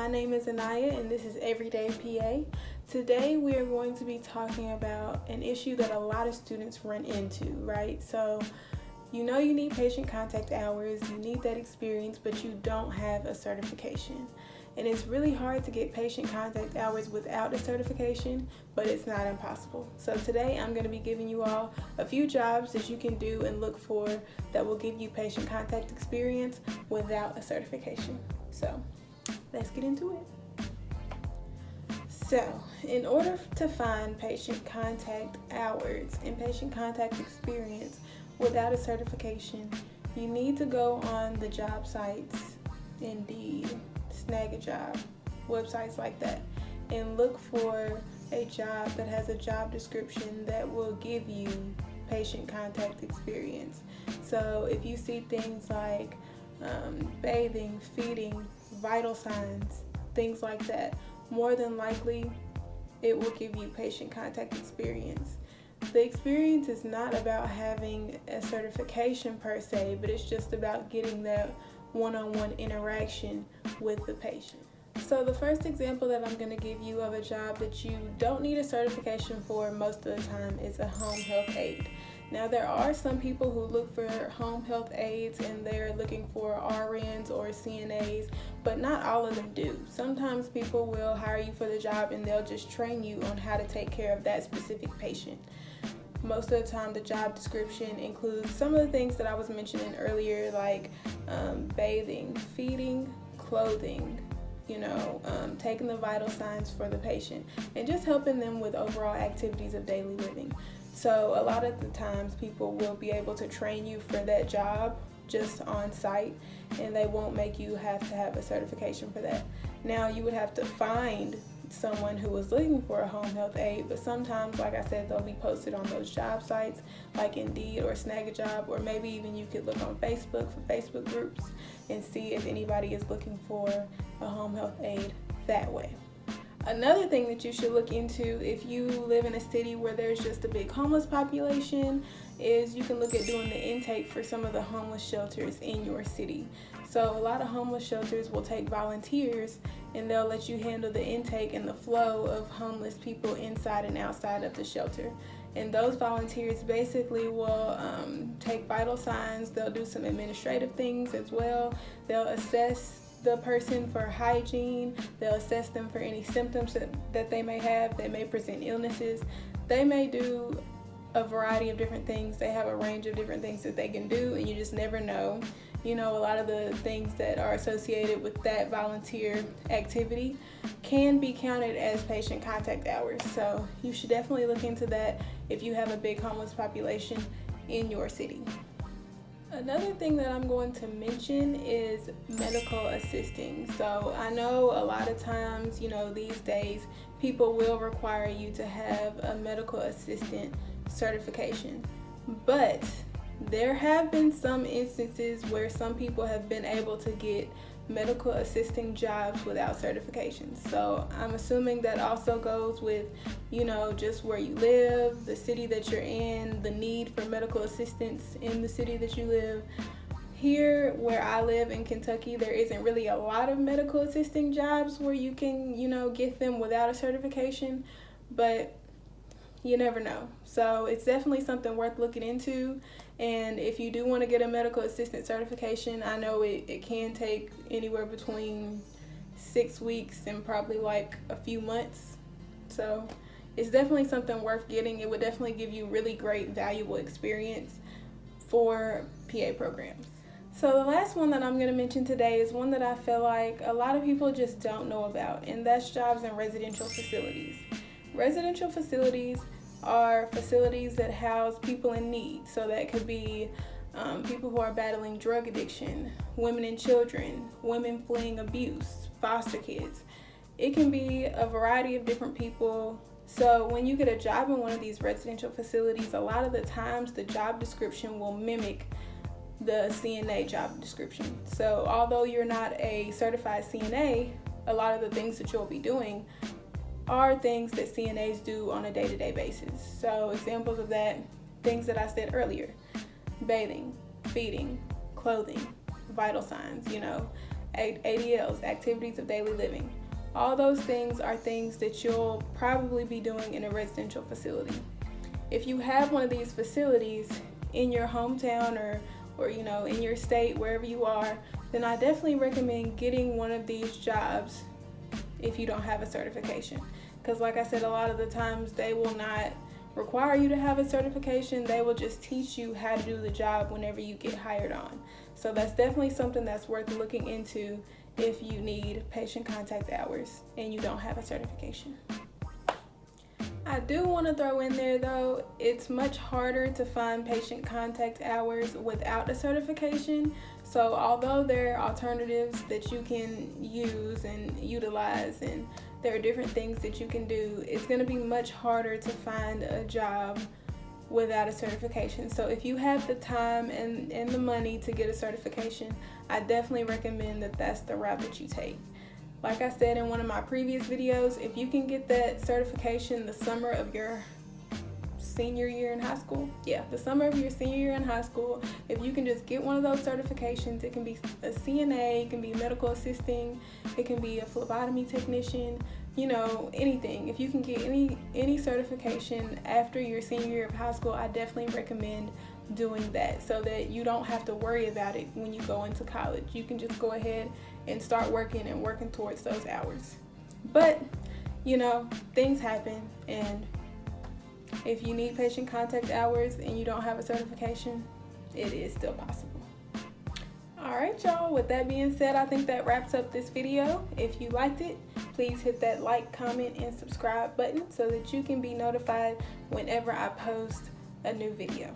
My name is Anaya and this is Everyday PA. Today we are going to be talking about an issue that a lot of students run into, right? So you know you need patient contact hours, you need that experience, but you don't have a certification. And it's really hard to get patient contact hours without a certification, but it's not impossible. So today I'm going to be giving you all a few jobs that you can do and look for that will give you patient contact experience without a certification. So let's get into it. So in order to find patient contact hours and patient contact experience without a certification, you need to go on the job sites, Indeed, Snag a Job, websites like that, and look for a job that has a job description that will give you patient contact experience. So if you see things like bathing, feeding, vital signs, things like that, more than likely it will give you patient contact experience. The experience is not about having a certification per se, but it's just about getting that one-on-one interaction with the patient. So the first example that I'm going to give you of a job that you don't need a certification for most of the time is a home health aide. Now there are some people who look for home health aides and they're looking for RNs or CNAs, but not all of them do. Sometimes people will hire you for the job and they'll just train you on how to take care of that specific patient. Most of the time the job description includes some of the things that I was mentioning earlier, like bathing, feeding, clothing, taking the vital signs for the patient, and just helping them with overall activities of daily living. So a lot of the times people will be able to train you for that job just on site, and they won't make you have to have a certification for that. Now you would have to find someone who is looking for a home health aide, but sometimes, like I said, they'll be posted on those job sites like Indeed or Snag a Job, or maybe even you could look on Facebook for Facebook groups and see if anybody is looking for a home health aide that way. Another thing that you should look into if you live in a city where there's just a big homeless population is you can look at doing the intake for some of the homeless shelters in your city. So a lot of homeless shelters will take volunteers and they'll let you handle the intake and the flow of homeless people inside and outside of the shelter. And those volunteers basically will take vital signs, they'll do some administrative things as well, they'll assess the person for hygiene, they'll assess them for any symptoms that they may have, they may present illnesses, they may do a variety of different things, they have a range of different things that they can do, and you just never know. A lot of the things that are associated with that volunteer activity can be counted as patient contact hours. So you should definitely look into that if you have a big homeless population in your city. Another thing that I'm going to mention is medical assisting. So I know a lot of times, these days people will require you to have a medical assistant certification, but there have been some instances where some people have been able to get medical assisting jobs without certifications. So I'm assuming that also goes with, just where you live, the city that you're in, the need for medical assistance in the city that you live. Here where I live in Kentucky, there isn't really a lot of medical assisting jobs where you can, get them without a certification, but you never know. So it's definitely something worth looking into. And if you do want to get a medical assistant certification, I know it can take anywhere between 6 weeks and probably like a few months. So it's definitely something worth getting. It would definitely give you really great, valuable experience for PA programs. So the last one that I'm going to mention today is one that I feel like a lot of people just don't know about, and that's jobs in residential facilities. Residential facilities are facilities that house people in need. So that could be people who are battling drug addiction, women and children, women fleeing abuse, foster kids. It can be a variety of different people. So when you get a job in one of these residential facilities, a lot of the times the job description will mimic the CNA job description. So although you're not a certified CNA, a lot of the things that you'll be doing are things that CNAs do on a day-to-day basis. So examples of that, things that I said earlier: bathing, feeding, clothing, vital signs, ADLs, activities of daily living. All those things are things that you'll probably be doing in a residential facility. If you have one of these facilities in your hometown or in your state, wherever you are, then I definitely recommend getting one of these jobs if you don't have a certification. Because like I said, a lot of the times they will not require you to have a certification. They will just teach you how to do the job whenever you get hired on. So that's definitely something that's worth looking into if you need patient contact hours and you don't have a certification. I do want to throw in there though, it's much harder to find patient contact hours without a certification. So although there are alternatives that you can use and utilize, and there are different things that you can do, it's going to be much harder to find a job without a certification. So if you have the time and the money to get a certification, I definitely recommend that that's the route that you take. Like I said in one of my previous videos, if you can get that certification the summer of your senior year in high school, the summer of your senior year in high school, if you can just get one of those certifications, it can be a CNA, it can be medical assisting, it can be a phlebotomy technician, anything. If you can get any certification after your senior year of high school, I definitely recommend doing that so that you don't have to worry about it when you go into college. You can just go ahead and start working towards those hours. But things happen, and if you need patient contact hours and you don't have a certification, it is still possible. Alright y'all, with that being said, I think that wraps up this video. If you liked it, please hit that like, comment, and subscribe button so that you can be notified whenever I post a new video.